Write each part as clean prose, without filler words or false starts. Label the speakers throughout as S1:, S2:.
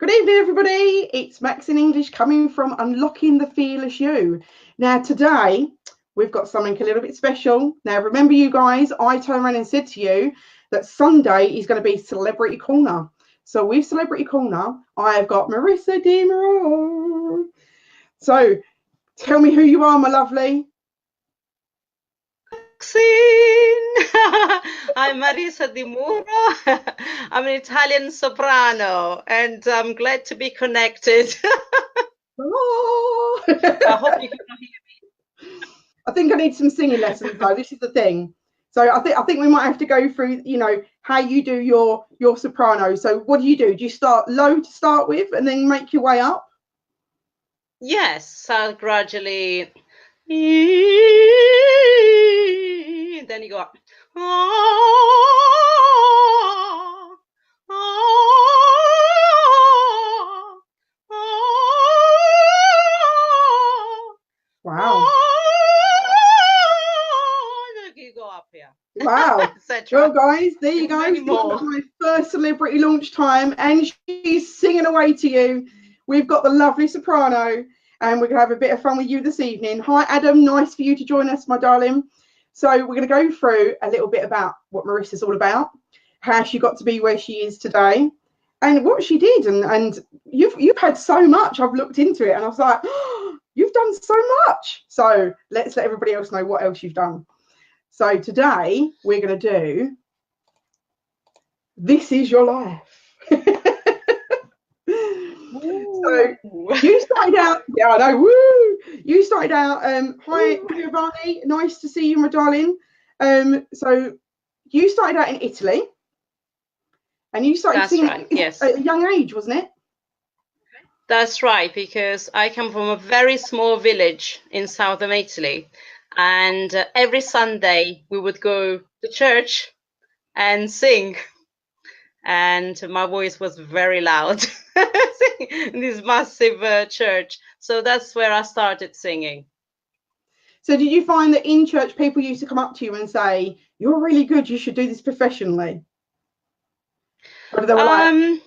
S1: Good evening, everybody. It's Maxine English coming from Unlocking the Fearless You. Now, today we've got something a little bit special. Now, remember, you guys, I turned around and said to you that Sunday is going to be Celebrity Corner. So, with Celebrity Corner, I have got Marissa DeMuro. So, tell me who you are, my lovely.
S2: Maxine! I'm Marissa Di Muro. I'm an Italian soprano, and I'm glad to be connected.
S1: Oh.
S2: I hope you can hear me.
S1: I think I need some singing lessons, though. This is the thing. So I think we might have to go through, how you do your soprano. So what do? Do you start low to start with and then make your way up?
S2: Yes, so gradually. Then you go up.
S1: Wow.
S2: You go up here.
S1: Wow. Well, guys, there you go. This is my first celebrity launch time, and she's singing away to you. We've got the lovely soprano, and we're going to have a bit of fun with you this evening. Hi, Adam. Nice for you to join us, my darling. So we're going to go through a little bit about what Marissa's all about, how she got to be where she is today, and what she did. And you've had so much. I've looked into it, and I was like, oh, you've done so much. So let's let everybody else know what else you've done. So today we're going to do This Is Your Life. So you started out, yeah, I know, woo! You started out, hi, Giovanni, nice to see you, my darling. So you started out in Italy, and you started singing at a young age, wasn't it?
S2: That's right, because I come from a very small village in southern Italy, and every Sunday we would go to church and sing. And my voice was very loud in this massive church. So that's where I started singing.
S1: So did you find that in church people used to come up to you and say, you're really good, you should do this professionally? Or they were like...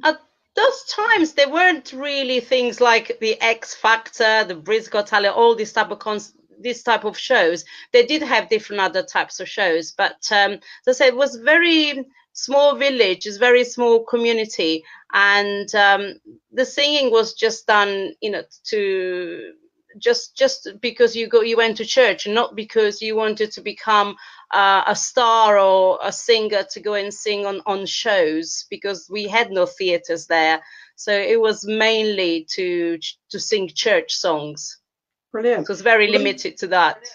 S2: at those times, there weren't really things like the X Factor, the Brits Got Talent, all this type of shows. They did have different other types of shows, but as I said, it was very small village, it's very small community, and the singing was just done, to just because you went to church, and not because you wanted to become a star or a singer to go and sing on shows, because we had no theaters there. So it was mainly to sing church songs.
S1: Brilliant.
S2: So it's very limited to that.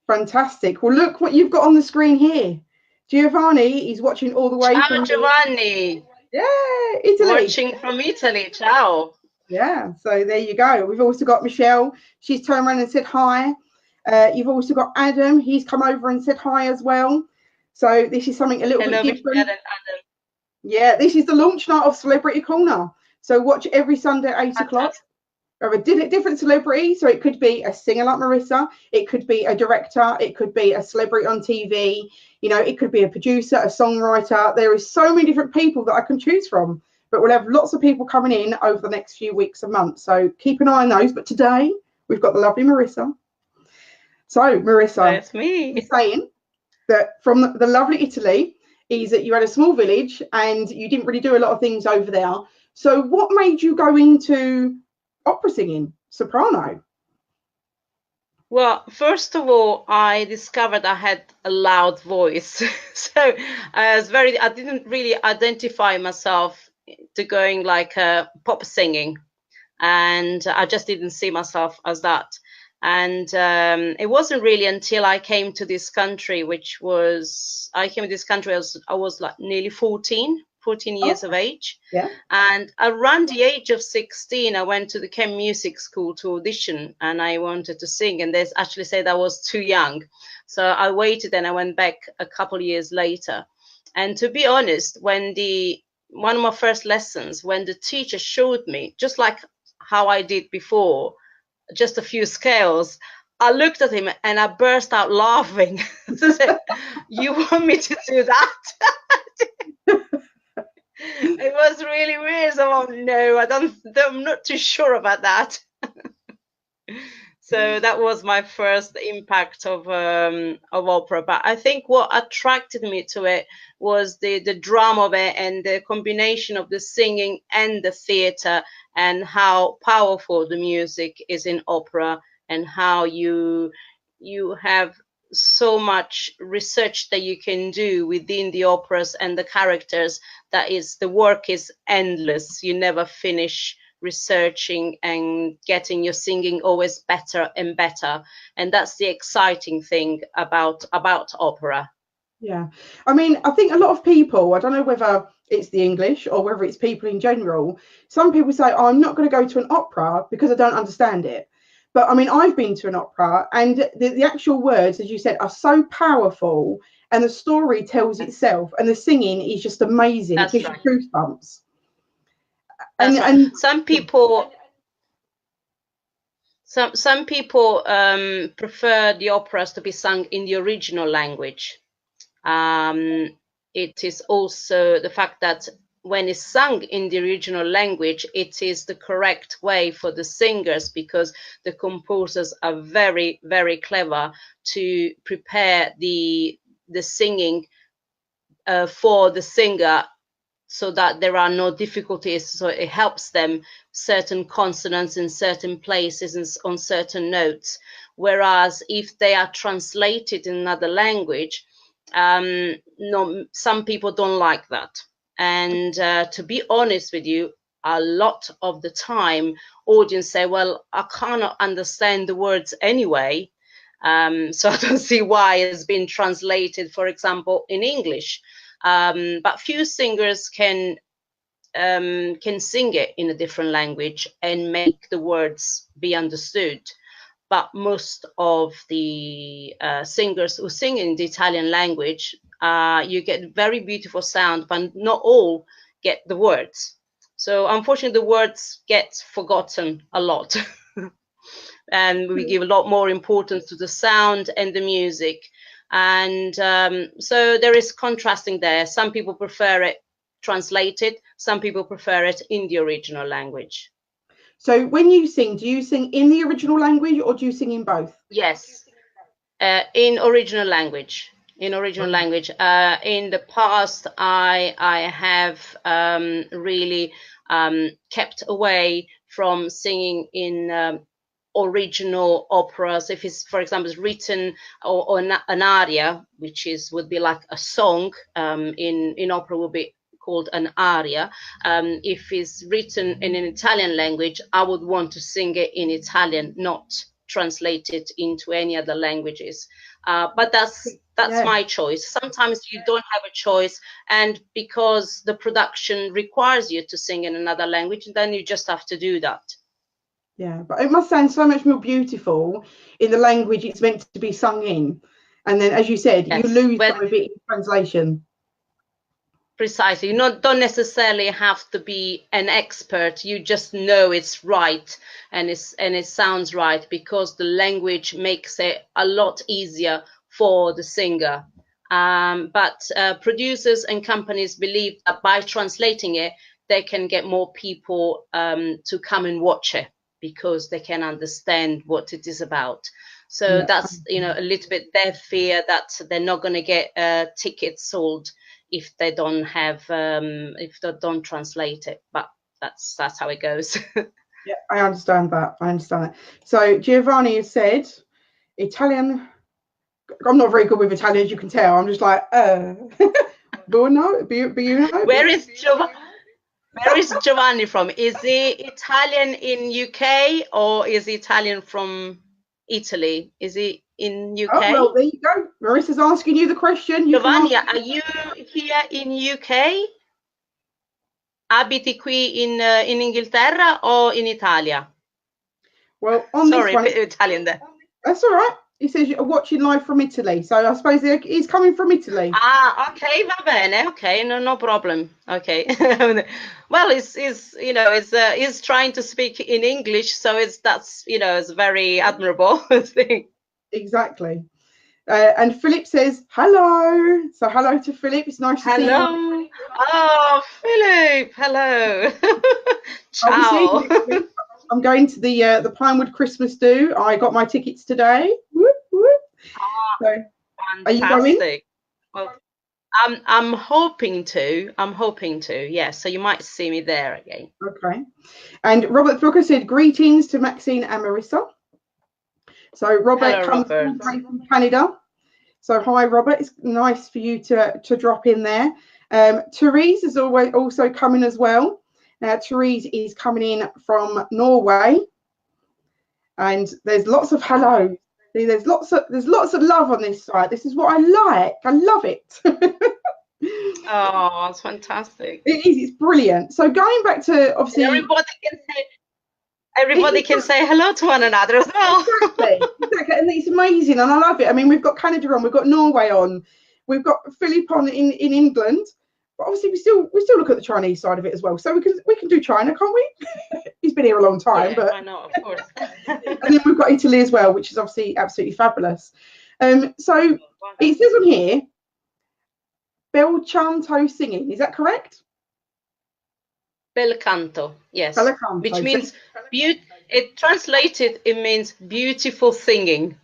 S1: Fantastic. Well, look what you've got on the screen here. Giovanni is watching all the way from
S2: Giovanni.
S1: Yeah, Italy.
S2: Watching from Italy. Ciao.
S1: Yeah, so there you go. We've also got Michelle. She's turned around and said hi. You've also got Adam. He's come over and said hi as well. So this is something a little bit different. Adam. Yeah, this is the launch night of Celebrity Corner. So watch every Sunday at 8 o'clock. Of a different celebrity. So it could be a singer like Marissa. It could be a director. It could be a celebrity on TV. It could be a producer, a songwriter. There is so many different people that I can choose from. But we'll have lots of people coming in over the next few weeks and months. So keep an eye on those. But today we've got the lovely Marissa. So Marissa,
S2: that's me.
S1: You're saying that from the lovely Italy is that you had a small village and you didn't really do a lot of things over there. So what made you go into opera singing, soprano?
S2: Well, first of all, I discovered I had a loud voice. So I didn't really identify myself to going like pop singing, and I just didn't see myself as that. And it wasn't really until I came to this country, I was like nearly 14 years of age.
S1: Yeah.
S2: And around the age of 16, I went to the Chem Music School to audition, and I wanted to sing, and they actually said I was too young. So I waited, and I went back a couple of years later. And to be honest, when one of my first lessons, when the teacher showed me, just like how I did before, just a few scales, I looked at him and I burst out laughing. So I said, you want me to do that? It was really weird. So, oh, no, I'm not too sure about that. So that was my first impact of opera. But I think what attracted me to it was the drama of it and the combination of the singing and the theatre, and how powerful the music is in opera, and how you have so much research that you can do within the operas and the characters. That is, the work is endless. You never finish researching and getting your singing always better and better, and that's the exciting thing about opera.
S1: Yeah, I mean, I think a lot of people, I don't know whether it's the English or whether it's people in general, some people say, oh, I'm not going to go to an opera because I don't understand it. But I mean, I've been to an opera, and the actual words, as you said, are so powerful, and the story tells itself, and the singing is just amazing. It gives you goosebumps.
S2: And some people prefer the operas to be sung in the original language. It is also the fact that when it's sung in the original language, it is the correct way for the singers, because the composers are very, very clever to prepare the singing for the singer, so that there are no difficulties. So it helps them certain consonants in certain places and on certain notes. Whereas if they are translated in another language, no, some people don't like that. And to be honest with you, a lot of the time, audience say, well, I cannot understand the words anyway. So I don't see why it's been translated, for example, in English. But few singers can sing it in a different language and make the words be understood. But most of the singers who sing in the Italian language, you get very beautiful sound, but not all get the words. So unfortunately, the words get forgotten a lot. And we give a lot more importance to the sound and the music. And so there is contrasting there. Some people prefer it translated, some people prefer it in the original language.
S1: So when you sing, do you sing in the original language or do you sing in both?
S2: Yes, in original language. In original language. In the past, I have really kept away from singing in original operas. If it's, for example, it's written or an aria, which would be like a song, in opera would be called an aria. If it's written in an Italian language, I would want to sing it in Italian, not translate it into any other languages. But that's my choice. Sometimes you don't have a choice, and because the production requires you to sing in another language, then you just have to do that.
S1: Yeah, but it must sound so much more beautiful in the language it's meant to be sung in. And then, as you said, you lose some of it in translation.
S2: Precisely. You don't necessarily have to be an expert. You just know it's right and it sounds right, because the language makes it a lot easier for the singer. But producers and companies believe that by translating it, they can get more people to come and watch it, because they can understand what it is about. So that's, a little bit their fear, that they're not going to get tickets sold if they don't have if they don't translate it. But that's how it goes.
S1: Yeah, I understand that. So Giovanni has said Italian. I'm not very good with Italian, as you can tell. I'm just like Buono,
S2: Where is Giovanni from? Is he Italian in UK or is he Italian from Italy? Is he in UK?
S1: Oh, well, there you go. Marissa's asking you the question.
S2: Giovanni, are you here in UK? Abiti qui in Inghilterra or in Italia?
S1: Well, on
S2: Sorry,
S1: this one,
S2: Italian there.
S1: That's all right. He says you're watching live from Italy, so I suppose he's coming from Italy.
S2: Ah, okay, va bene. Okay, no problem. Okay. Well, he's trying to speak in English, so it's very admirable thing.
S1: Exactly. And Philip says hello. So hello to Philip. It's nice to see you.
S2: Hello. Oh, Philip. Hello. Ciao.
S1: Obviously, I'm going to the Pinewood Christmas do. I got my tickets today. Whoop, whoop. So,
S2: fantastic. Are you going? Well, I'm hoping to. Yes. So you might see me there again.
S1: Okay. And Robert Brooker said greetings to Maxine and Marissa. So Robert comes from Canada. So hi, Robert. It's nice for you to drop in there. Therese is also coming as well. Now Therese is coming in from Norway, and there's lots of hello. See, there's lots of love on this side. This is what I like. I love it.
S2: Oh, it's fantastic.
S1: It is. It's brilliant. So going back to obviously
S2: everybody can say hello to one another as well.
S1: Exactly. And it's amazing, and I love it. I mean, we've got Canada on, we've got Norway on, we've got Philip on in England, but obviously we still look at the Chinese side of it as well. So we can do China, can't we? He's been here a long time,
S2: yeah,
S1: but
S2: I know, of course.
S1: And then we've got Italy as well, which is obviously absolutely fabulous. So it says on here, bel canto singing. Is that correct?
S2: Bel canto, yes.
S1: Bel canto.
S2: Which means it translated. It means beautiful singing.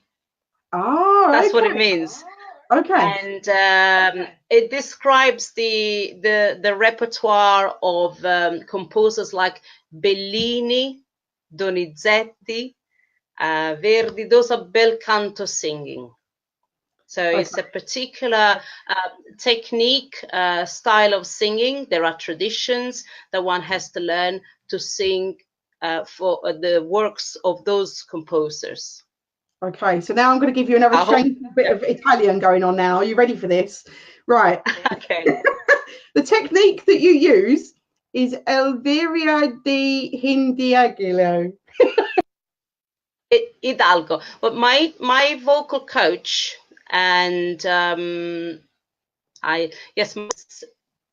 S1: Oh,
S2: that's what it means.
S1: Okay.
S2: And it describes the repertoire of composers like Bellini, Donizetti, Verdi. Those are bel canto singing. So it's a particular technique, style of singing. There are traditions that one has to learn to sing for the works of those composers.
S1: Okay, so now I'm going to give you another shameful bit of Italian going on now. Are you ready for this? Right.
S2: Okay.
S1: The technique that you use is Elvira di Hindiagilo.
S2: Hidalgo. But my vocal coach and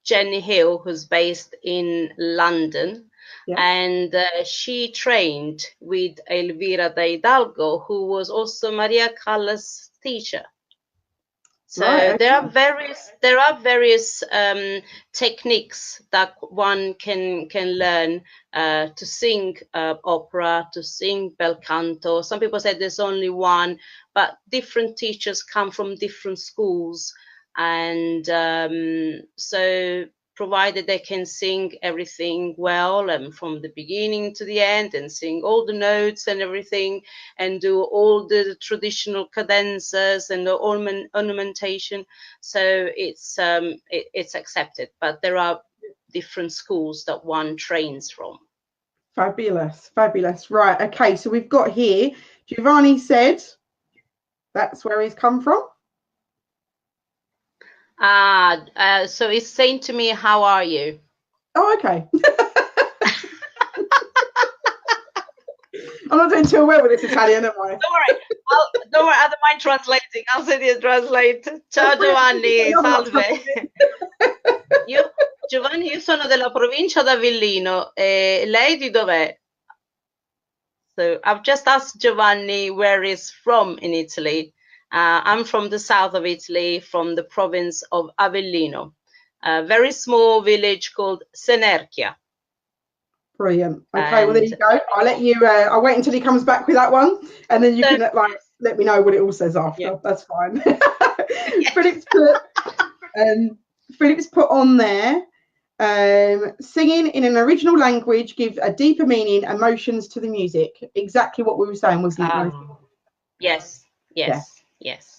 S2: Jenny Hill, who's based in London, and she trained with Elvira de Hidalgo, who was also Maria Callas' teacher. So there are various techniques that one can learn to sing opera, to sing bel canto. Some people say there's only one, but different teachers come from different schools, and so provided they can sing everything well and from the beginning to the end and sing all the notes and everything and do all the traditional cadences and the ornamentation, so it's accepted. But there are different schools that one trains from.
S1: Fabulous. Right, okay, so we've got here Giovanni said that's where he's come from.
S2: So he's saying to me, how are you?
S1: Oh, okay. I'm not doing too well with this Italian, am I?
S2: Don't worry, I don't mind translating. I'll send you a translate. Ciao Giovanni, salve. Giovanni, io sono della provincia d'Avellino. Lei di dov'è? So I've just asked Giovanni where he's from in Italy. I'm from the south of Italy, from the province of Avellino, a very small village called Senerchia.
S1: Brilliant. Okay, well there you go. I'll let you. I'll wait until he comes back with that one, and then you can let me know what it all says after. Yeah. That's fine. Philip's put on there. Singing in an original language gives a deeper meaning, emotions to the music. Exactly what we were saying, wasn't it?
S2: Yes.
S1: Yeah.
S2: Yes.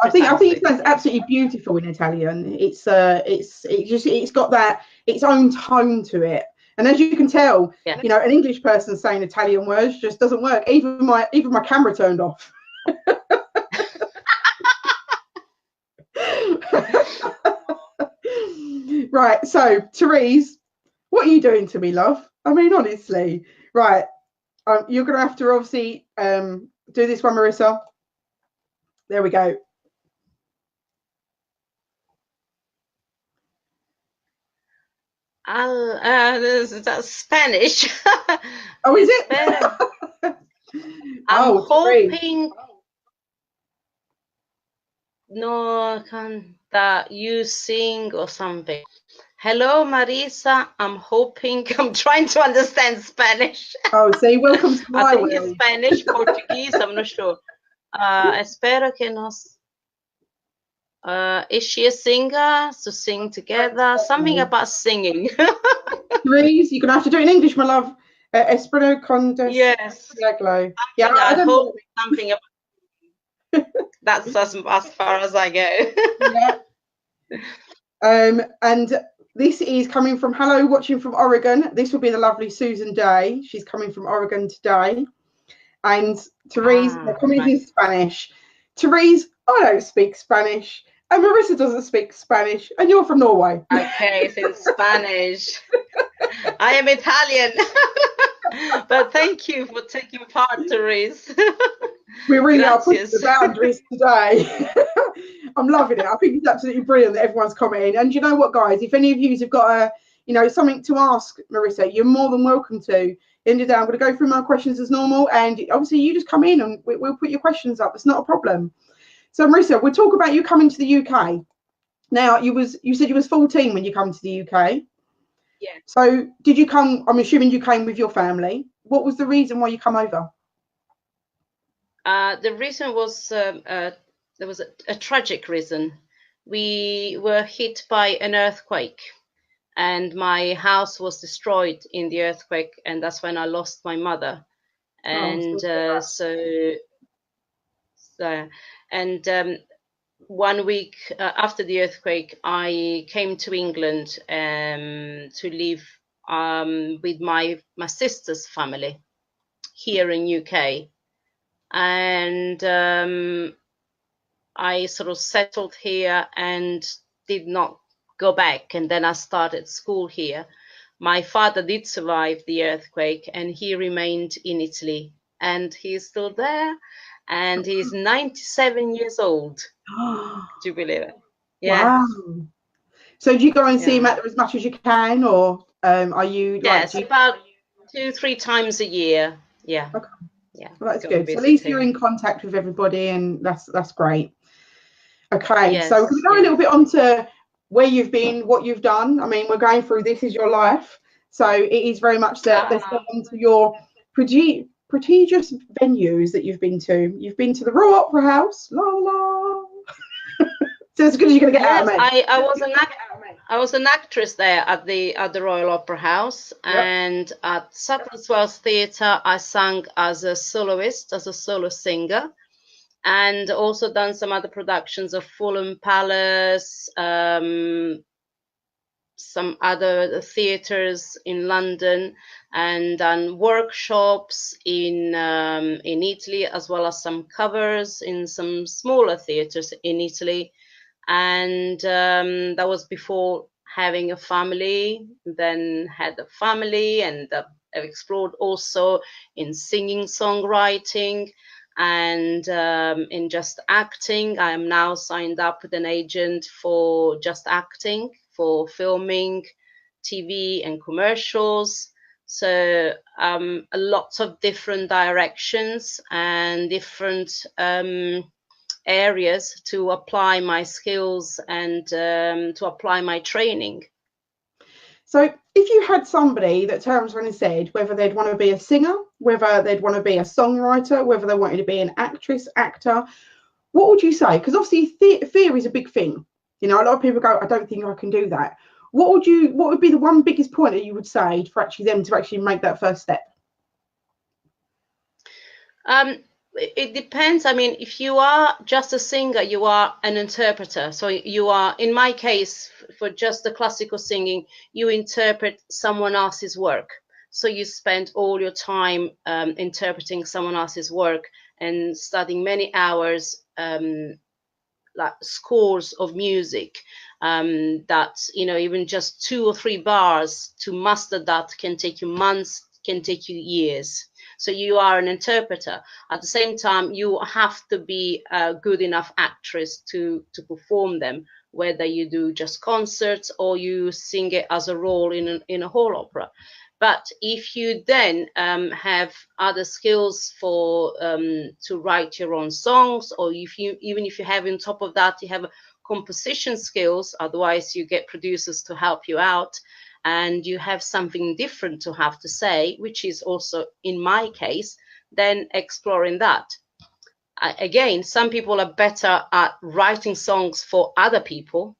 S1: I think it sounds absolutely beautiful in Italian. It's got that its own tone to it, and as you can tell, you know, an English person saying Italian words just doesn't work. Even my camera turned off. Right, so Therese, what are you doing to me, love? I mean, honestly. Right, you're gonna have to obviously do this one, Marissa. There we go.
S2: That's Spanish.
S1: Oh, is it?
S2: I'm hoping. no canta, you sing or something. Hello, Marisa. I'm hoping, I'm trying to understand Spanish.
S1: Oh, see, welcome to my
S2: I think
S1: world.
S2: it's Spanish, Portuguese, I'm not sure. Espero que nos. Is she a singer? To sing together? Something about singing.
S1: Therese, you're going to have to do it in English, my love. Espero con
S2: Yes.
S1: Yeah,
S2: I hope something about that's as far as I go.
S1: Yeah. And this is coming from Hello, watching from Oregon. This will be the lovely Susan Day. She's coming from Oregon today. And Therese, the comment is in Spanish. Therese, I don't speak Spanish. And Marissa doesn't speak Spanish. And you're from Norway.
S2: Okay, it's in Spanish. I am Italian. But thank you for taking part, Therese.
S1: We really are pushing the boundaries today. I'm loving it. I think it's absolutely brilliant that everyone's commenting. And you know what, guys? If any of you have got something to ask Marissa, you're more than welcome to. In the day, I'm going to go through my questions as normal, and obviously you just come in and we'll put your questions up. It's not a problem. So Marissa, we'll talk about you coming to the UK. Now, you said you was 14 when you come to the UK.
S2: Yeah.
S1: So did you come? I'm assuming you came with your family. What was the reason why you come over?
S2: The reason was there was a tragic reason. We were hit by an earthquake, and my house was destroyed in the earthquake, and that's when I lost my mother. And one week after the earthquake, I came to England to live with my sister's family here in UK, and I sort of settled here and did not go back. And then I started school here. My father did survive the earthquake, and he remained in Italy, and he's still there, and he's 97 years old. Do you believe it?
S1: Yeah. Wow. So do you go and see him as much as you can, or are you?
S2: Yes, about 2-3 times a year. Yeah.
S1: Okay.
S2: Yeah.
S1: Well, that's good. So at least you're in contact with everybody, and that's great. Okay. Yes, so we're going to go a little bit onto where you've been, what you've done. I mean, we're going through This Is Your Life, so it is very much that. Let's go on to your prestigious venues that you've been to. You've been to the Royal Opera House, la la. So as good as you're going to get out of me.
S2: I was an actress there at the Royal Opera House, and at Sapphire's Wells Theatre I sang as a soloist, as a solo singer, and also done some other productions of Fulham Palace, some other theatres in London, and done workshops in Italy, as well as some covers in some smaller theatres in Italy. And that was before having a family. Then had a family, and I've explored also in singing, songwriting, and in just acting. I am now signed up with an agent for just acting, for filming, TV and commercials. So a lot of different directions and different areas to apply my skills and to apply my training.
S1: So if you had somebody that turns around and said whether they'd want to be a singer, whether they'd want to be a songwriter, whether they wanted to be an actress, actor, what would you say? Because obviously fear is a big thing. You know, a lot of people go, I don't think I can do that. What would be the one biggest point that you would say for actually them to actually make that first step?
S2: It depends. I mean, if you are just a singer, you are an interpreter. So you are, in my case, for just the classical singing, you interpret someone else's work. So you spend all your time interpreting someone else's work and studying many hours, like scores of music, that, you know, even just 2 or 3 bars to master that can take you months, can take you years. So you are an interpreter. At the same time, you have to be a good enough actress to perform them, whether you do just concerts or you sing it as a role in a hall opera. But if you then have other skills for to write your own songs, or even if you have on top of that, you have composition skills, otherwise you get producers to help you out, and you have something different to have to say, which is also in my case, then exploring that. Again, some people are better at writing songs for other people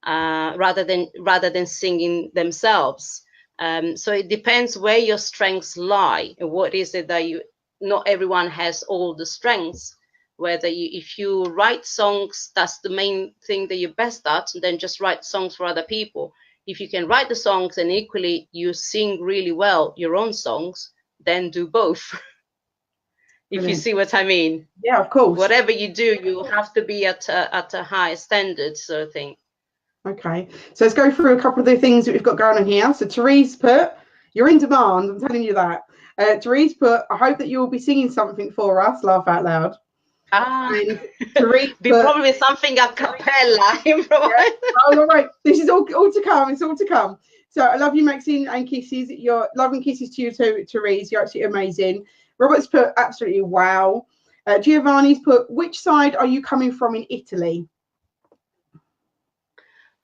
S2: rather than singing themselves. So it depends where your strengths lie. What is it that not everyone has all the strengths. Whether if you write songs, that's the main thing that you're best at, then just write songs for other people. If you can write the songs and equally you sing really well your own songs, then do both. If you see what I mean.
S1: Yeah, of course.
S2: Whatever you do, you have to be at a high standard, sort of thing.
S1: Okay, so let's go through a couple of the things that we've got going on here. So Therese put, you're in demand, I'm telling you that. Therese put, I hope that you'll be singing something for us, laugh out loud.
S2: And Therese put, probably something a cappella.
S1: Yeah. Oh, all right, this is all to come, it's all to come. So I love you, Maxine, and kisses. Your love and kisses to you too, Therese, you're absolutely amazing. Robert's put, absolutely wow. Giovanni's put, which side are you coming from in Italy?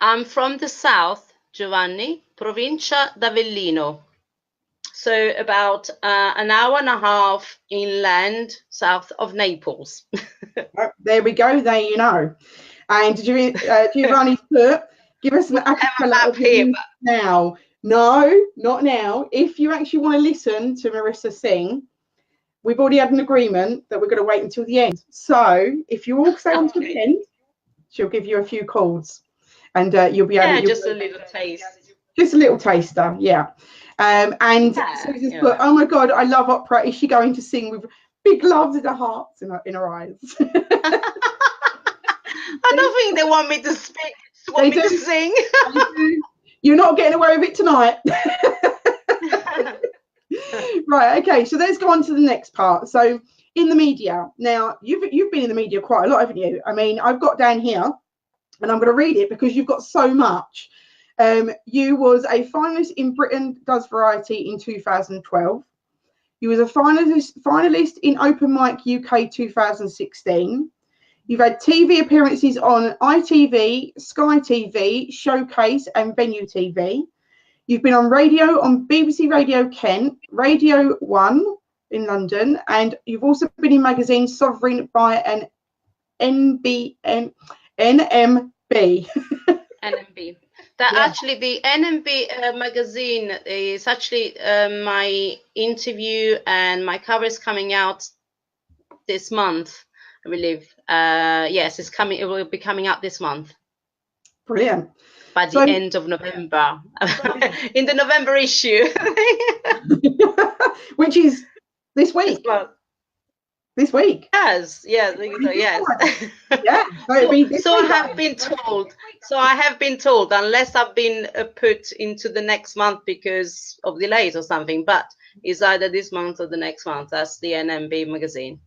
S2: I'm from the south, Giovanni, Provincia d'Avellino. So about an hour and a half inland, south of Naples.
S1: There we go, there you know. And Giovanni's put, give us an acapella of you now. No, not now. If you actually want to listen to Marissa sing, we've already had an agreement that we're going to wait until the end. So if you all stay on to the end, she'll give you a few chords. And you'll be able to...
S2: just a little taste.
S1: Just a little taster, yeah. And Susan's put, oh my God, I love opera. Is she going to sing with big loves in her heart, in her eyes?
S2: I don't think they want me to speak. They want me to sing.
S1: You're not getting away with it tonight. Right, okay, so let's go on to the next part. So in the media, now you've been in the media quite a lot, haven't you? I mean, I've got down here, and I'm going to read it because you've got so much. You was a finalist in Britain Does Variety in 2012. You was a finalist in Open Mic UK 2016. You've had TV appearances on ITV, Sky TV, Showcase and Venue TV. You've been on radio on BBC Radio Kent, Radio 1 in London, and you've also been in magazines Sovereign by an NMB.
S2: NMB. Actually, the NMB magazine is actually my interview, and my cover is coming out this month, I believe. Yes, it's coming. It will be coming out this month.
S1: Brilliant.
S2: By the end of November, in the November issue,
S1: which is this week. This week.
S2: Yes. Yes.
S1: Yeah.
S2: So I have been told. So I have been told, unless I've been put into the next month because of delays or something, but it's either this month or the next month. That's the NMB magazine.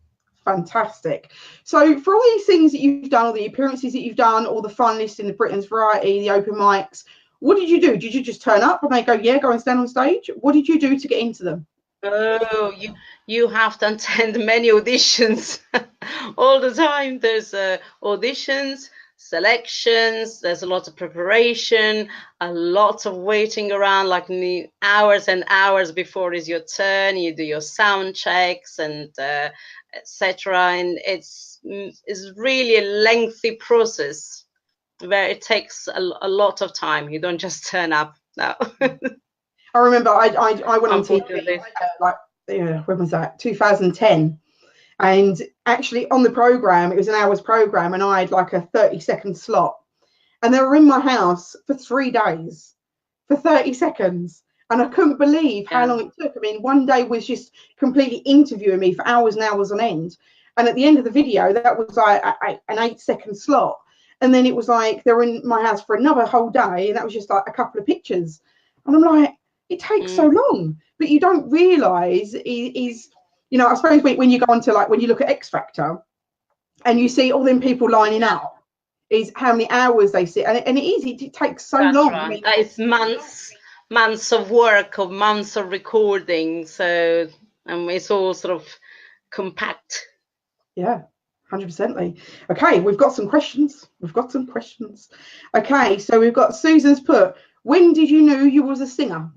S1: Fantastic. So for all these things that you've done, all the appearances that you've done, all the finalists in the Britain's Variety, the open mics, what did you do? Did you just turn up and they go, yeah, go and stand on stage? What did you do to get into them?
S2: Oh, you have to attend many auditions all the time. There's auditions, selections, there's a lot of preparation, a lot of waiting around, like hours and hours before it's your turn. You do your sound checks and etc. And it's really a lengthy process where it takes a lot of time. You don't just turn up. No.
S1: I remember I went on TV when was that? 2010, and actually on the program, it was an hour's program, and I had like a 30-second slot, and they were in my house for 3 days for 30 seconds, and I couldn't believe how long it took. I mean, one day was just completely interviewing me for hours and hours on end, and at the end of the video, that was like an 8-second slot, and then it was like they were in my house for another whole day, and that was just like a couple of pictures, and I'm like, it takes so long, but you don't realise is, you know, I suppose when you go on to, like, when you look at X Factor and you see all them people lining up, is how many hours they sit, and it takes so long.
S2: Right. It's months months of work, or months of recording. So it's all sort of compact.
S1: Yeah, 100%. Okay, we've got some questions. Okay, so we've got Susan's put, when did you know you was a singer?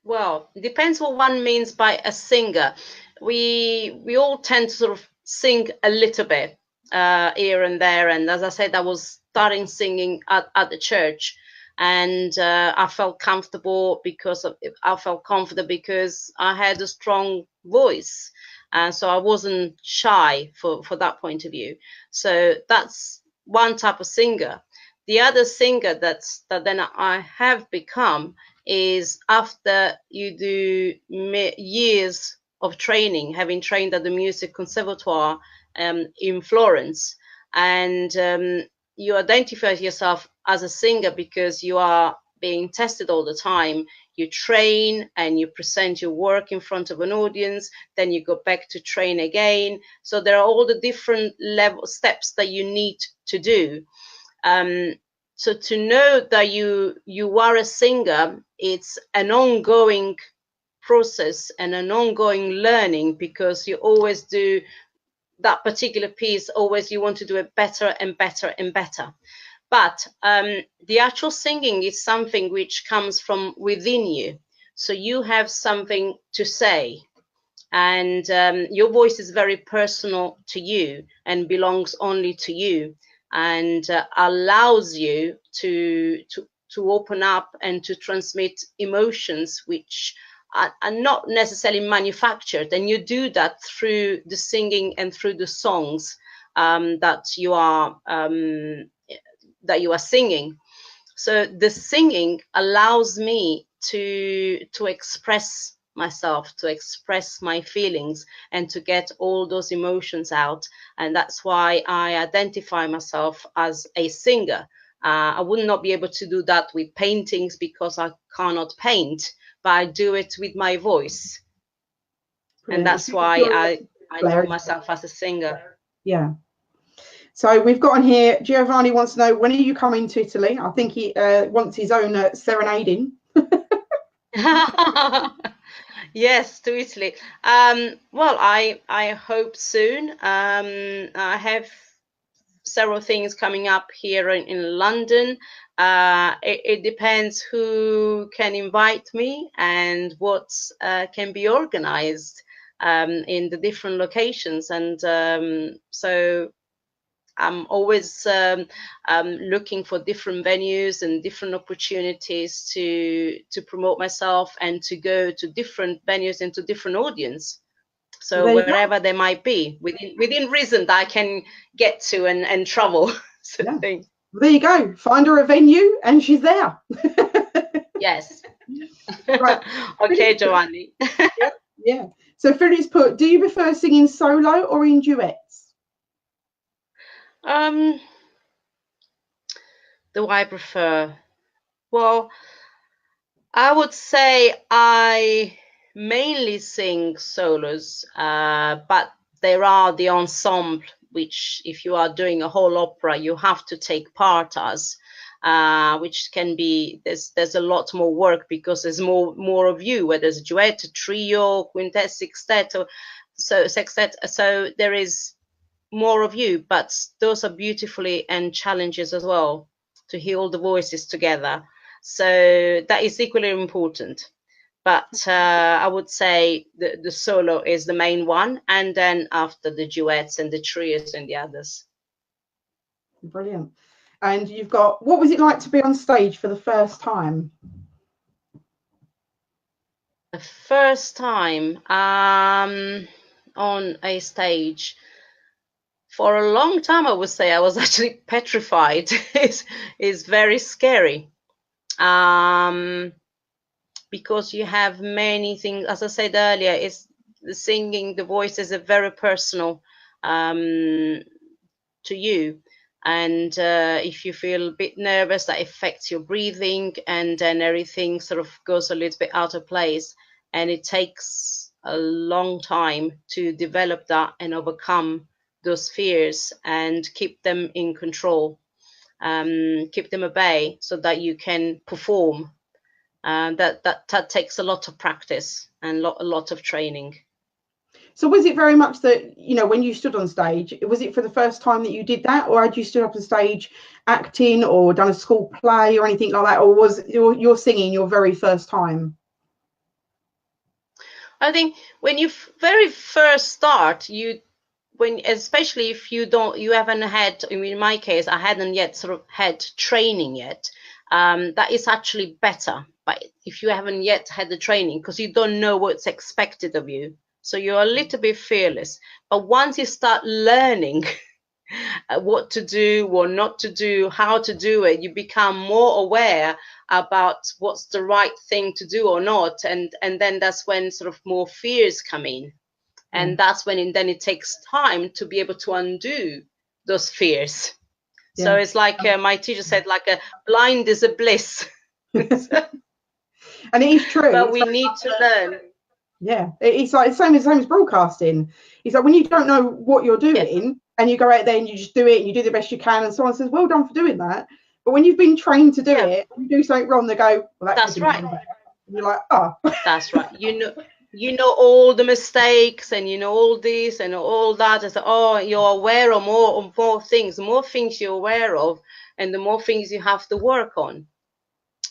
S2: Well, it depends what one means by a singer. We all tend to sort of sing a little bit here and there. And as I said, I was starting singing at the church, and I felt comfortable because I felt confident because I had a strong voice. And so I wasn't shy for that point of view. So that's one type of singer. The other singer that then I have become is after you do years of training, having trained at the music conservatoire in Florence, and you identify yourself as a singer because you are being tested all the time. You train and you present your work in front of an audience, then you go back to train again. So there are all the different level steps that you need to do. So to know that you are a singer, it's an ongoing process and an ongoing learning, because you always do that particular piece, always you want to do it better and better and better. But the actual singing is something which comes from within you. So you have something to say, and your voice is very personal to you and belongs only to you, and allows you to open up and to transmit emotions which are not necessarily manufactured. And you do that through the singing and through the songs that you are singing. So the singing allows me to express myself, to express my feelings, and to get all those emotions out. And that's why I identify myself as a singer. I would not be able to do that with paintings because I cannot paint, but I do it with my voice. Brilliant. And that's why I know myself as a singer.
S1: Yeah. So we've got on here, Giovanni wants to know, when are you coming to Italy? I think he wants his own serenading.
S2: Yes, to Italy. Well, I hope soon. I have several things coming up here in London. It depends who can invite me and what can be organized in the different locations. And so I'm always looking for different venues and different opportunities to promote myself and to go to different venues and to different audience. So wherever they might be, within reason that I can get to and travel.
S1: Yeah. There you go. Find her a venue and she's there.
S2: Yes. Right. Okay, Giovanni.
S1: Yeah. So Phyllis put, do you prefer singing solo or in duets?
S2: Do I prefer? Well, I would say I mainly sing solos, but there are the ensemble, which if you are doing a whole opera, you have to take part as, which can be, there's a lot more work because there's more of you, whether it's a duet, a trio, quintet, sextet, sextet, so there is more of you, but those are beautifully and challenges as well, to hear all the voices together. So that is equally important. But I would say the solo is the main one, and then after the duets and the trios and the others.
S1: Brilliant. And you've got, what was it like to be on stage for the first time?
S2: The first time on a stage, for a long time, I would say I was actually petrified. It's very scary. Because you have many things, as I said earlier, is the singing, the voices are very personal to you. And if you feel a bit nervous, that affects your breathing, and then everything sort of goes a little bit out of place. And it takes a long time to develop that and overcome those fears and keep them in control. keep them at bay so that you can perform. That takes a lot of practice and a lot of training.
S1: So was it very much that, you know, when you stood on stage, was it for the first time that you did that, or had you stood up on stage acting or done a school play or anything like that, or was your singing your very first time?
S2: I think when you very first start, especially if you haven't had, I mean, in my case, I hadn't yet sort of had training yet. That is actually better, but if you haven't yet had the training, because you don't know what's expected of you. So you're a little bit fearless. But once you start learning what to do, what not to do, how to do it, you become more aware about what's the right thing to do or not. And then that's when sort of more fears come in. And that's when then it takes time to be able to undo those fears. Yeah. So it's like my teacher said, like a blind is a bliss.
S1: And it is true.
S2: But we need to learn.
S1: Yeah, it's like the same as broadcasting. It's like when you don't know what you're doing and you go out there and you just do it and you do the best you can, and someone says, well done for doing that. But when you've been trained to do it, and you do something wrong, they go, well,
S2: that's right.
S1: And you're like, oh. That's right.
S2: You know all the mistakes, and you know all this and all that. It's like, oh, you're aware of more things. The more things you're aware of, and the more things you have to work on.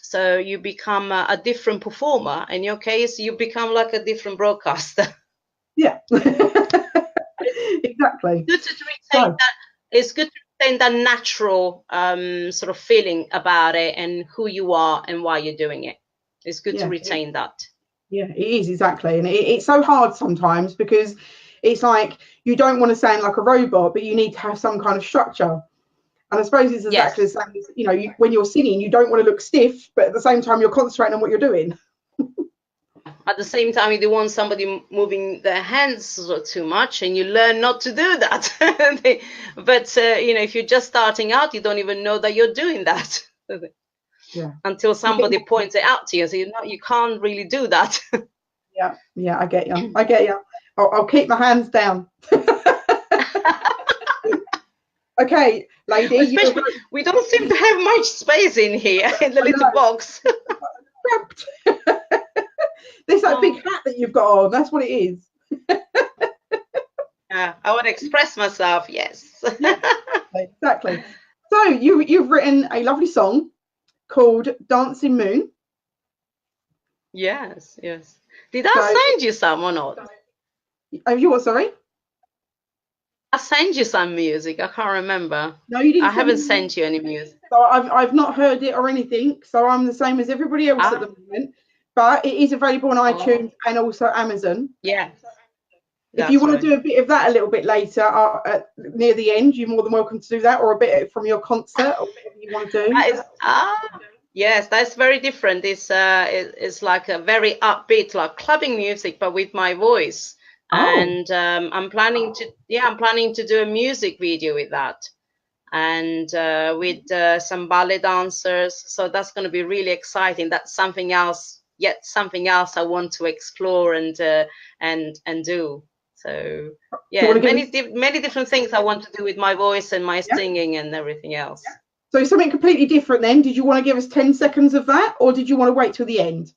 S2: So you become a different performer. In your case, you become like a different broadcaster.
S1: Yeah, exactly.
S2: It's good to retain that natural sort of feeling about it and who you are and why you're doing it. It's good to retain that.
S1: Yeah, it is, exactly. And it's so hard sometimes because it's like you don't want to sound like a robot, but you need to have some kind of structure. And I suppose it's exactly the same as, you know, when you're singing, you don't want to look stiff, but at the same time, you're concentrating on what you're doing.
S2: At the same time, you don't want somebody moving their hands too much, and you learn not to do that. But, you know, if you're just starting out, you don't even know that you're doing that.
S1: Yeah.
S2: Until somebody points it out to you. So, you can't really do that.
S1: Yeah, I get you. I'll keep my hands down. Okay, lady.
S2: We don't seem to have much space in here in the little box.
S1: There's that big hat that you've got on. That's what it is.
S2: I want to express myself. Yes.
S1: Exactly. So you've written a lovely song called "Dancing Moon."
S2: Yes. Did I send you some or not?
S1: Have you what? Sorry.
S2: I sent you some music. I can't remember.
S1: No, you didn't.
S2: I haven't sent you any music.
S1: So I've not heard it or anything. So I'm the same as everybody else at the moment. But it is available on iTunes and also Amazon.
S2: Yeah.
S1: If you want to do a bit of that a little bit later, near the end, you're more than welcome to do that, or a bit from your concert, or whatever you want to do.
S2: Yes, that's very different. It's like a very upbeat, like clubbing music, but with my voice. And I'm planning to do a music video with that, and with some ballet dancers. So that's going to be really exciting. That's something else I want to explore and do. So yeah, many different things I want to do with my voice and my singing and everything else.
S1: So something completely different then. Did you want to give us 10 seconds of that, or did you want to wait till the end?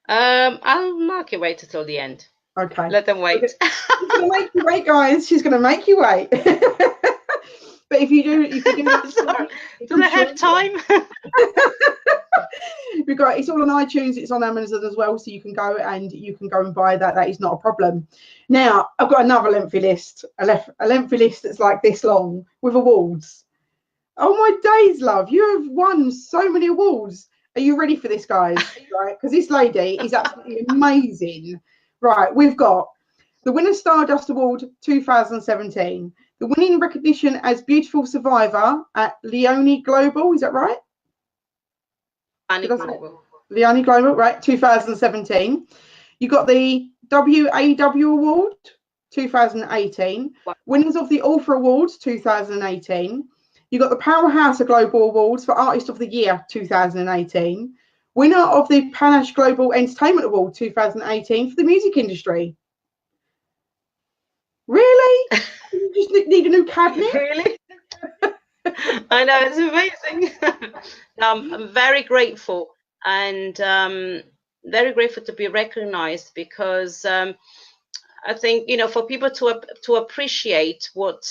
S2: I'll mark it wait until the end.
S1: Okay.
S2: Let them wait.
S1: She's going to make you wait, guys. She's going to make you wait. But if you do,
S2: sorry, do I have time?
S1: It's all on iTunes. It's on Amazon as well, so you can go and buy that. That is not a problem. Now I've got another lengthy list, a lengthy list that's like this long with awards. Oh my days, love! You have won so many awards. Are you ready for this, guys? Right, because this lady is absolutely amazing. Right, we've got the Winner Stardust Award 2017, the winning recognition as Beautiful Survivor at Leone Global. Is that right? Leone Global, right? 2017. You got the WAW Award 2018. Winners of the Author Awards 2018. You got the Powerhouse Global Awards for Artist of the Year 2018. Winner of the Panache Global Entertainment Award 2018 for the music industry. Really? You just need a new cabinet?
S2: Really? I know, it's amazing. I'm very grateful, and very grateful to be recognized, because I think, you know, for people to appreciate what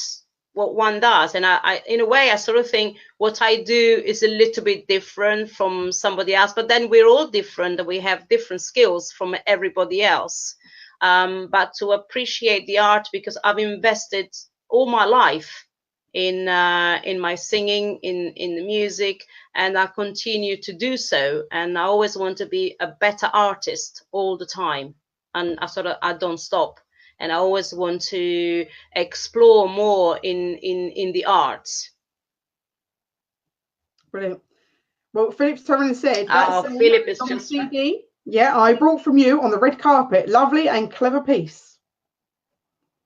S2: one does, and I in a way I sort of think what I do is a little bit different from somebody else, but then we're all different and we have different skills from everybody else. But to appreciate the art, because I've invested all my life in my singing, in the music, and I continue to do so, and I always want to be a better artist all the time, and I don't stop, and I always want to explore more in the arts.
S1: Brilliant. Well, Philip's turned and said,
S2: that's Philip is
S1: on
S2: just
S1: CD. Yeah, I brought from you on the red carpet. Lovely and clever piece.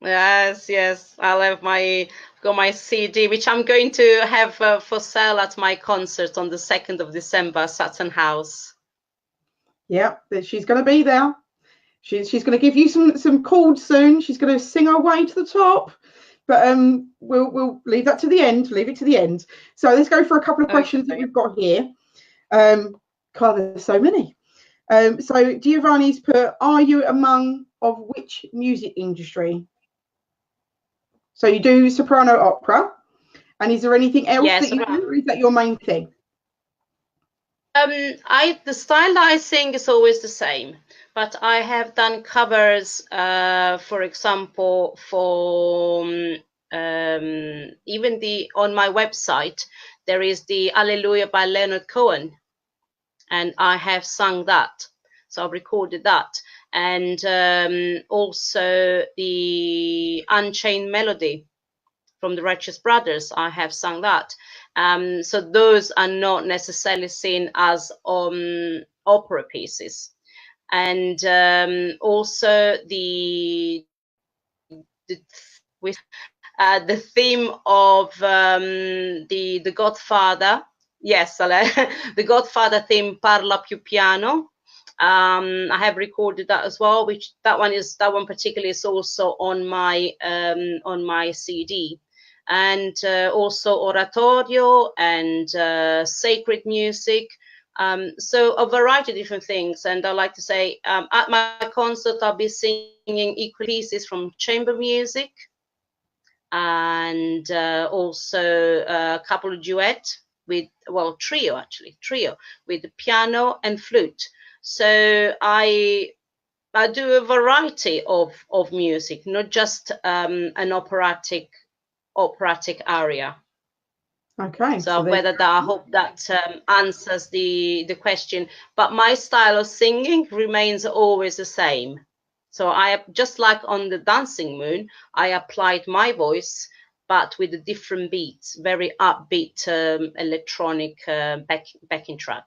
S2: Yes, I'll have got my CD, which I'm going to have for sale at my concert on the 2nd of December, Sutton House.
S1: Yeah, she's going to be there. She's going to give you some chords soon. She's going to sing her way to the top. But we'll leave that to the end. Leave it to the end. So let's go for a couple of questions that we've got here. God, there's so many. So Giovanni's put, are you among of which music industry? So you do soprano opera, and is there anything else that you do, or is that your main thing?
S2: The style that I sing is always the same, but I have done covers, for example, for even on my website there is the Alleluia by Leonard Cohen, and I have sung that, so I've recorded that, and also the Unchained Melody from the Righteous Brothers, I have sung that. So those are not necessarily seen as opera pieces. And also the theme of the Godfather. Yes, the Godfather theme, Parla più piano. I have recorded that as well, which that one particularly is also on my CD. And also oratorio and sacred music, so a variety of different things. And I like to say, at my concert I'll be singing equal pieces from chamber music, and also a couple of duet with, well, trio with the piano and flute. So I do a variety of music, not just an operatic aria.
S1: Okay.
S2: So whether that, I hope that answers the question. But my style of singing remains always the same. So I, just like on the Dancing Moon, I applied my voice, but with a different beats, very upbeat electronic backing track.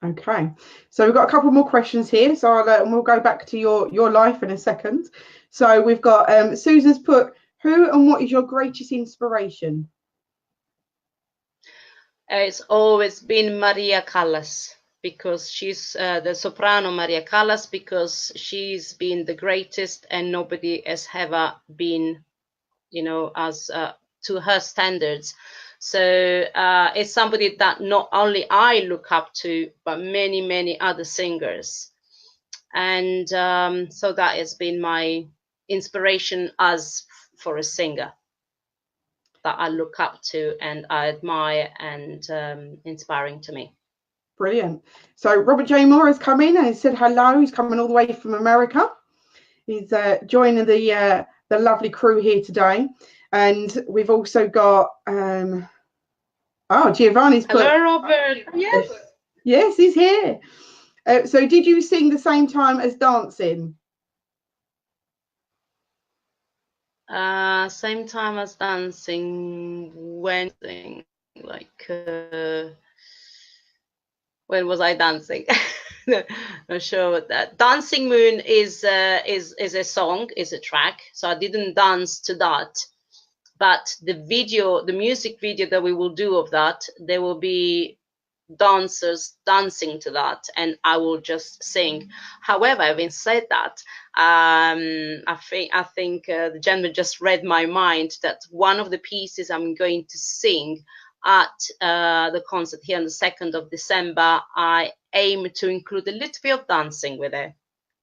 S1: Okay, so we've got a couple more questions here, so we'll go back to your life in a second. So we've got Susan's put, who and what is your greatest inspiration?
S2: It's always been Maria Callas, because she's the soprano Maria Callas, because she's been the greatest and nobody has ever been, you know, as to her standards. So it's somebody that not only I look up to, but many other singers. And so that has been my inspiration as for a singer that I look up to and I admire, and inspiring to me.
S1: Brilliant. So Robert J. Moore has come in and he said hello. He's coming all the way from America. He's joining the lovely crew here today. And we've also got Giovanni's put.
S2: Hello, Robert.
S1: Yes, he's here. So did you sing the same time as dancing?
S2: Same time as dancing. When was I dancing? Not sure what that. Dancing Moon is a song, is a track. So I didn't dance to that, but the music video that we will do of that, there will be dancers dancing to that, and I will just sing. However, having said that, I think the gentleman just read my mind that one of the pieces I'm going to sing at the concert here on the 2nd of December, I aim to include a little bit of dancing with it.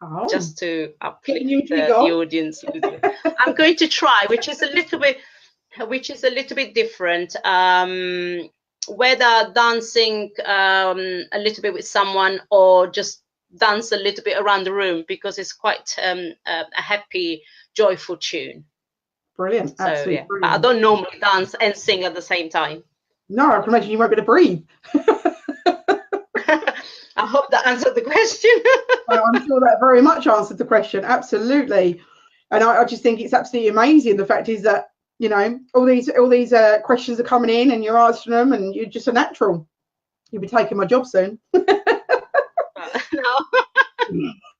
S1: Oh,
S2: just to uplift the audience. I'm going to try, which is a little bit different. Whether dancing a little bit with someone or just dance a little bit around the room, because it's quite a happy, joyful tune.
S1: Brilliant.
S2: So,
S1: absolutely
S2: yeah.
S1: brilliant.
S2: But I don't normally dance and sing at the same time.
S1: No, I can imagine you won't be able to breathe.
S2: I hope that answered the question.
S1: I'm sure that very much answered the question. Absolutely. And I just think it's absolutely amazing. The fact is that, you know, all these questions are coming in and you're answering them, and you're just a natural. You'll be taking my job soon.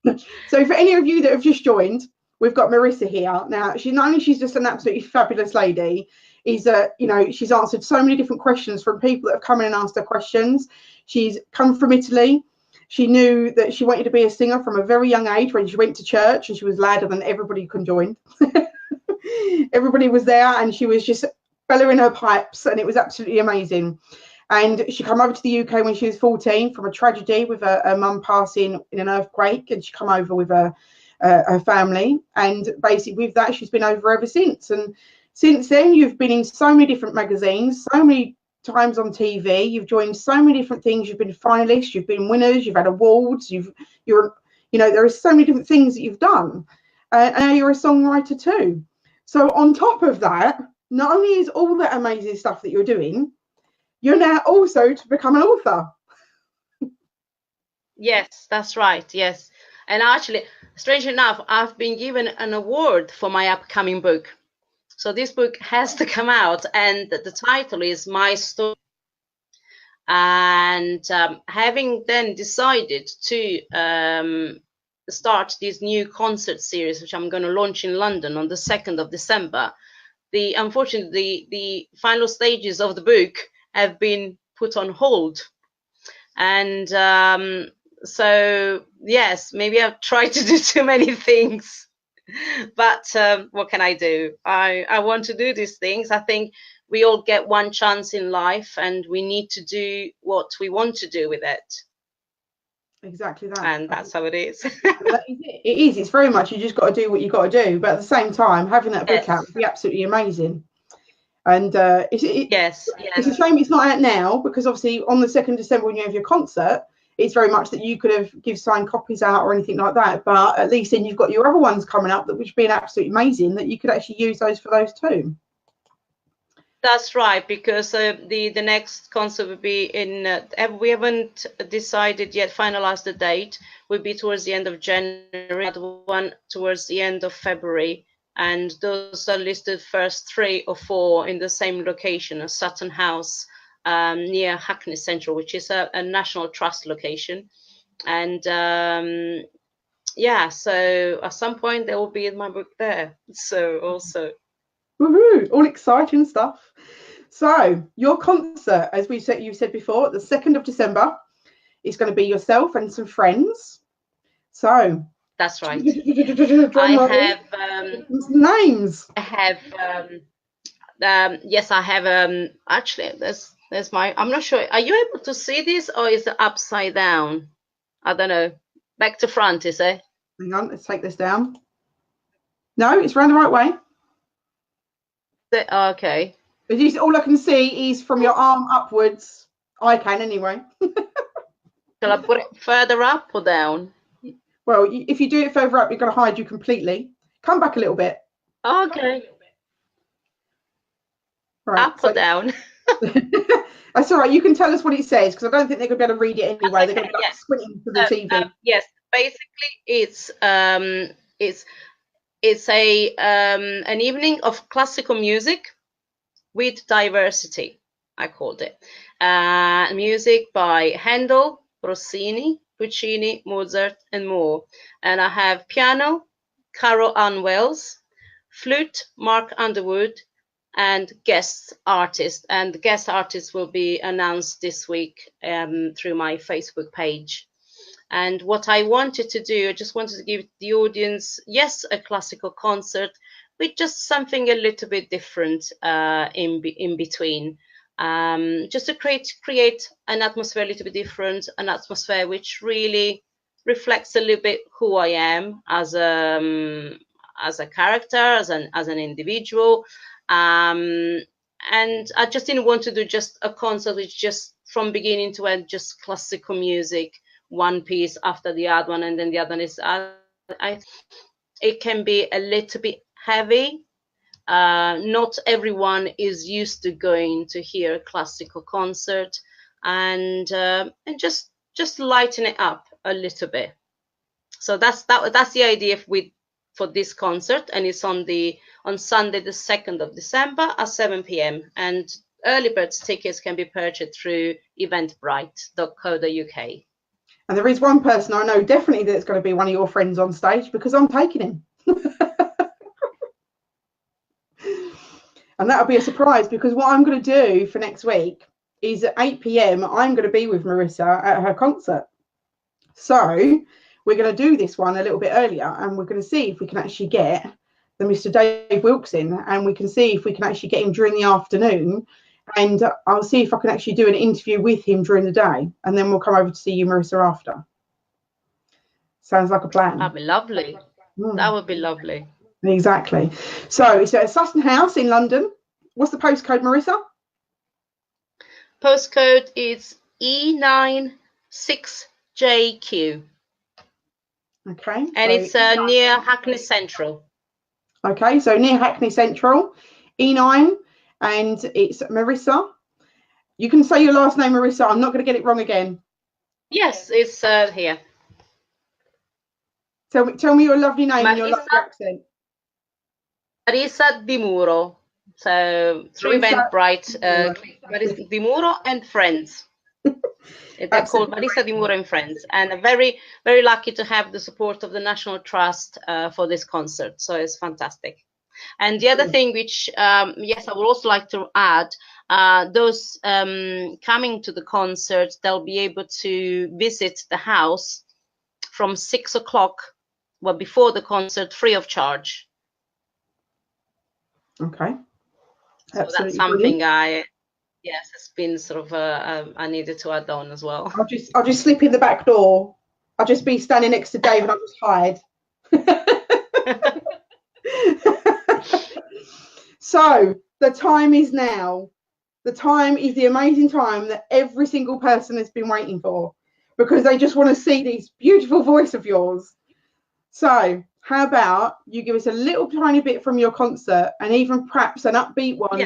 S2: No.
S1: So for any of you that have just joined, we've got Marissa here. Now, she's just an absolutely fabulous lady, is that, you know, she's answered so many different questions from people that have come in and asked her questions. She's come from Italy. She knew that she wanted to be a singer from a very young age when she went to church, and she was louder than everybody conjoined. Everybody was there, and she was just bellowing her pipes, and it was absolutely amazing. And she came over to the UK when she was 14 from a tragedy with her mum passing in an earthquake, and she came over with her family. And basically with that, she's been over ever since. And since then, you've been in so many different magazines, so many times on TV. You've joined so many different things. You've been finalists, you've been winners, you've had awards. There are so many different things that you've done. And now you're a songwriter too. So on top of that, not only is all that amazing stuff that you're doing, you're now also to become an author.
S2: Yes, that's right. Yes. And actually, strangely enough, I've been given an award for my upcoming book. So this book has to come out, and the title is My Story. And having then decided to start this new concert series, which I'm going to launch in London on the 2nd of December, unfortunately, the final stages of the book have been put on hold. And so, yes, maybe I've tried to do too many things. But what can I do? I want to do these things. I think we all get one chance in life, and we need to do what we want to do with it.
S1: Exactly that.
S2: And that's how it is.
S1: That is it. It is. It's very much, you just got to do what you got to do. But at the same time, having that book out would be absolutely amazing. And it's a shame it's not out now, because obviously on the 2nd of December when you have your concert, it's very much that you could have give signed copies out or anything like that. But at least then you've got your other ones coming up, that would be absolutely amazing, that you could actually use those for those too.
S2: That's right, because the next concert will be in, we haven't decided yet, finalized the date, will be towards the end of January, another one towards the end of February. And those are listed first 3 or 4 in the same location, a Sutton House near Hackney Central, which is a National Trust location. And yeah, so at some point there will be in my book there. So also.
S1: Woohoo! All exciting stuff. So your concert, as you said before, the 2nd of December, is going to be yourself and some friends. So
S2: that's right.
S1: I have names.
S2: I have yes, I have actually there's my, I'm not sure, are you able to see this, or is it upside down? I don't know. Back to front, is it?
S1: Hang on, let's take this down. No, it's round the right way.
S2: Okay.
S1: All I can see is from your arm upwards. I can anyway.
S2: Shall I put it further up or down?
S1: Well, if you do it further up, you're going to hide you completely. Come back a little bit.
S2: Okay. Right, up or down?
S1: That's all right. You can tell us what it says, because I don't think they're going to be able to read it anyway. Okay, they're going to be squinting to the TV.
S2: Yes, basically it's an evening of classical music with diversity, I called it. Music by Handel, Rossini, Puccini, Mozart, and more. And I have piano, Carol Ann Wells, flute, Mark Underwood, and guest artists. And the guest artists will be announced this week through my Facebook page. And what I wanted to do, I just wanted to give the audience, yes, a classical concert, with just something a little bit different in between. Just to create an atmosphere a little bit different, an atmosphere which really reflects a little bit who I am as a character, as an individual. And I just didn't want to do just a concert which just from beginning to end, just classical music, one piece after the other one, and then the other one is it can be a little bit heavy. Not everyone is used to going to hear a classical concert, and just lighten it up a little bit. So that's the idea for this concert, and it's on Sunday the 2nd of December at 7 p.m. and early bird tickets can be purchased through eventbrite.co.uk.
S1: And there is one person I know definitely that's going to be one of your friends on stage, because I'm taking him. And that'll be a surprise, because what I'm going to do for next week is at 8 p.m. I'm going to be with Marissa at her concert. So we're going to do this one a little bit earlier, and we're going to see if we can actually get the Mr. Dave Wilkes in, and we can see if we can actually get him during the afternoon. And I'll see if I can actually do an interview with him during the day, and then we'll come over to see you, Marissa, after. Sounds like a plan.
S2: That'd be lovely. That would be lovely.
S1: Exactly. So it's at Sutton House in London. What's the postcode, Marissa?
S2: Postcode is E96JQ.
S1: Okay.
S2: And it's near Hackney Central.
S1: Okay, so near Hackney Central, E9, and it's Marissa. You can say your last name, Marissa. I'm not going to get it wrong again.
S2: Yes, it's here.
S1: Tell me your lovely name and your lovely accent.
S2: Marissa Di Muro. So through Eventbrite, Marissa Di Muro and Friends. They're called Marissa Di Muro and Friends, and I'm very, very lucky to have the support of the National Trust for this concert. So it's fantastic. And the other thing, which yes, I would also like to add, those coming to the concert, they'll be able to visit the house from 6 o'clock, well, before the concert, free of charge.
S1: Okay.
S2: So that's something yes, it's been sort of I needed to add on as well.
S1: I'll just slip in the back door. I'll just be standing next to Dave and I'll just hide. So the time is now. The time is the amazing time that every single person has been waiting for, because they just want to see this beautiful voice of yours. So how about you give us a little tiny bit from your concert, and even perhaps an upbeat one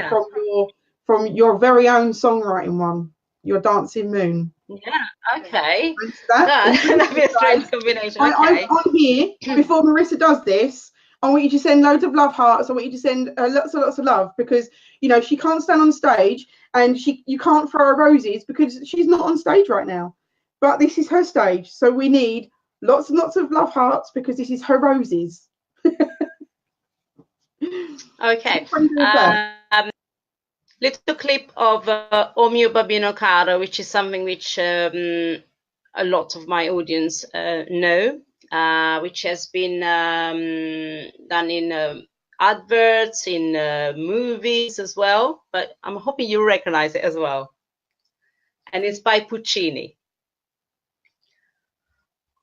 S1: from your very own songwriting one, your Dancing Moon.
S2: Yeah, okay. That'd be a strange combination. Okay.
S1: I'm on here, before Marissa does this, I want you to send loads of love hearts. I want you to send lots of love, because, you know, she can't stand on stage, and you can't throw her roses because she's not on stage right now. But this is her stage, so we need lots and lots of love hearts, because this is her roses.
S2: Okay. Little clip of O Mio Babbino Caro, which is something which a lot of my audience know, which has been done in adverts, in movies as well, but I'm hoping you recognize it as well. And it's by Puccini.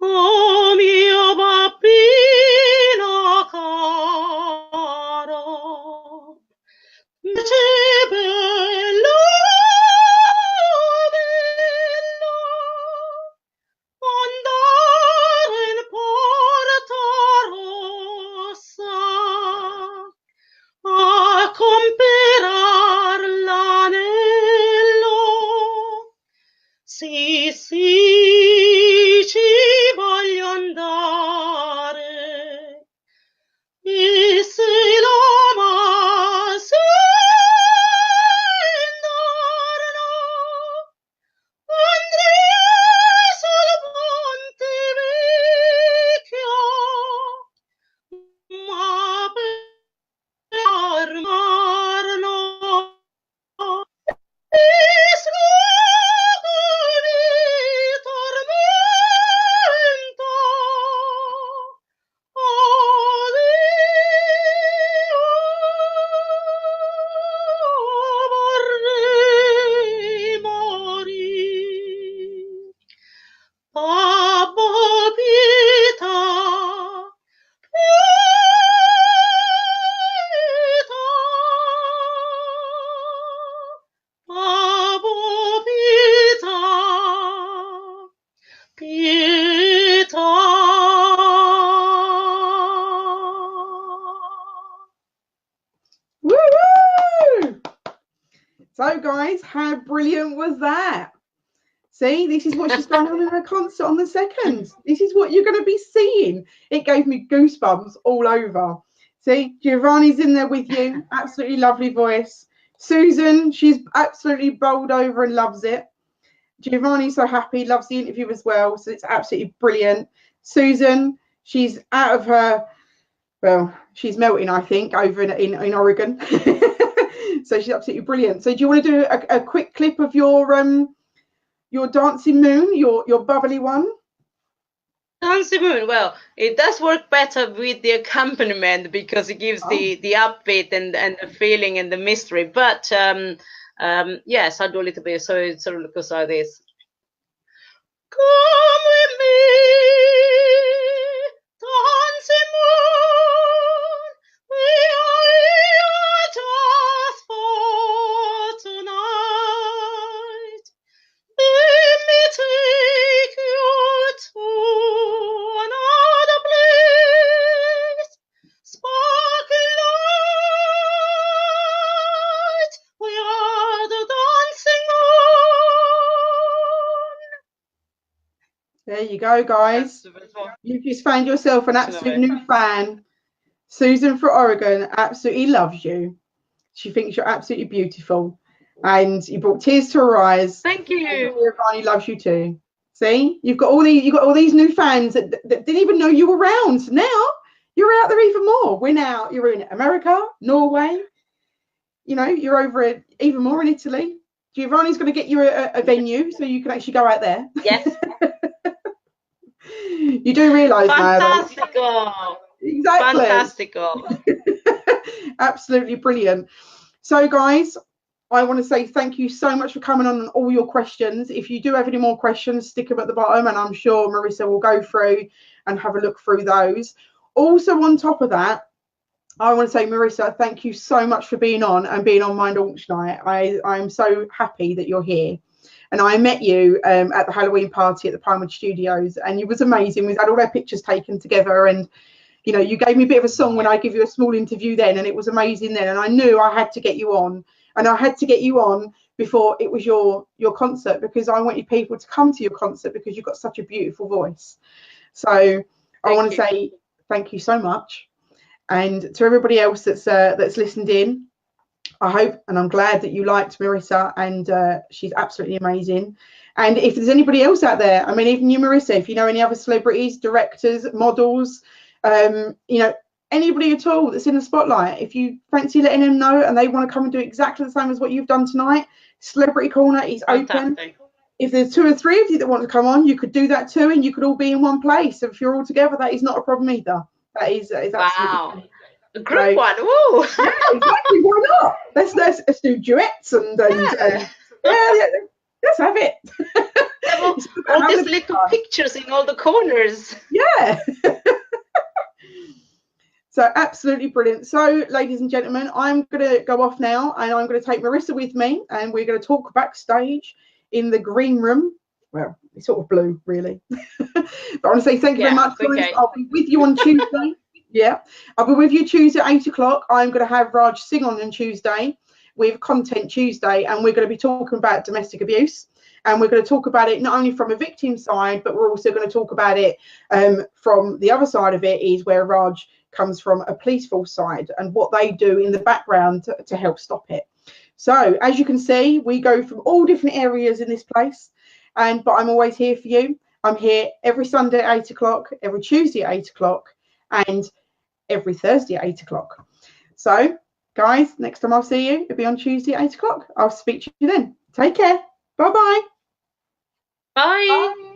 S2: O mio babbino caro, che bello, bello, andare in Porta Rossa a comperar l'anello. Sì, sì, ci voglio andare. it on.
S1: Woo! So guys, how brilliant was that? See, this is what she's going on in her concert on the 2nd. This is what you're going to be seeing. It gave me goosebumps all over. See, Giovanni's in there with you. Absolutely lovely voice. Susan, she's absolutely bowled over and loves it. Giovanni's so happy, loves the interview as well. So it's absolutely brilliant. Susan, she's out of her, well, she's melting, I think, over in Oregon. So she's absolutely brilliant. So do you want to do a quick clip of your dancing moon, your bubbly one?
S2: Dancing moon, well, it does work better with the accompaniment because it gives the upbeat and the feeling and the mystery. But yes, I'll do a little bit. So it sort of goes like this. Come with me, dancing moon, we are here just for tonight. Let me take you to another place. Sparkling light, we are the dancing moon.
S1: There you go, guys. You've just found yourself an absolute new fan. Susan from Oregon absolutely loves you. She thinks you're absolutely beautiful. And you brought tears to her eyes.
S2: Thank you.
S1: Giovanni loves you too. See, you've got all these new fans that didn't even know you were around. So now you're out there even more. You're in America, Norway. You know, you're over it even more in Italy. Giovanni's going to get you a venue so you can actually go out there.
S2: Yes.
S1: You do realise now.
S2: Fantastico.
S1: Exactly.
S2: Fantastico.
S1: Absolutely brilliant. So, guys, I want to say thank you so much for coming on and all your questions. If you do have any more questions, stick them at the bottom and I'm sure Marissa will go through and have a look through those. Also, on top of that, I want to say, Marissa, thank you so much for being on and being on my launch night. I'm so happy that you're here. And I met you at the Halloween party at the Pinewood Studios and it was amazing. We had all our pictures taken together and, you know, you gave me a bit of a song when I give you a small interview then and it was amazing then. And I knew I had to get you on. And I had to get you on before it was your concert because I wanted people to come to your concert because you've got such a beautiful voice. So I want to say thank you so much. And to everybody else that's listened in, I hope and I'm glad that you liked Marissa and she's absolutely amazing. And if there's anybody else out there, I mean, even you, Marissa, if you know any other celebrities, directors, models, you know, anybody at all that's in the spotlight, if you fancy letting them know and they want to come and do exactly the same as what you've done tonight, Celebrity Corner is open. If there's 2 or 3 of you that want to come on, you could do that too and you could all be in one place. So if you're all together, that is not a problem either. That is
S2: wow. A group one. Woo.
S1: Yeah, exactly. Why not? Let's do duets and yeah, let's have it.
S2: All these little pictures in all the corners.
S1: Yeah. So absolutely brilliant. So, ladies and gentlemen, I'm going to go off now and I'm going to take Marissa with me and we're going to talk backstage in the green room. Well, it's sort of blue, really. But I want to say thank you very much. Okay. I'll be with you on Tuesday. Yeah, I'll be with you Tuesday at 8 o'clock. I'm going to have Raj sing on Tuesday with Content Tuesday, and we're going to be talking about domestic abuse. And we're going to talk about it not only from a victim side, but we're also going to talk about it from the other side of it is where Raj comes from a police force side and what they do in the background to help stop it. So as you can see, we go from all different areas in this place, but I'm always here for you. I'm here every Sunday at 8 o'clock, every Tuesday at 8 o'clock, and every Thursday at 8 o'clock. So guys, next time I'll see you, it'll be on Tuesday at 8 o'clock. I'll speak to you then. Take care. Bye-bye.
S2: Bye.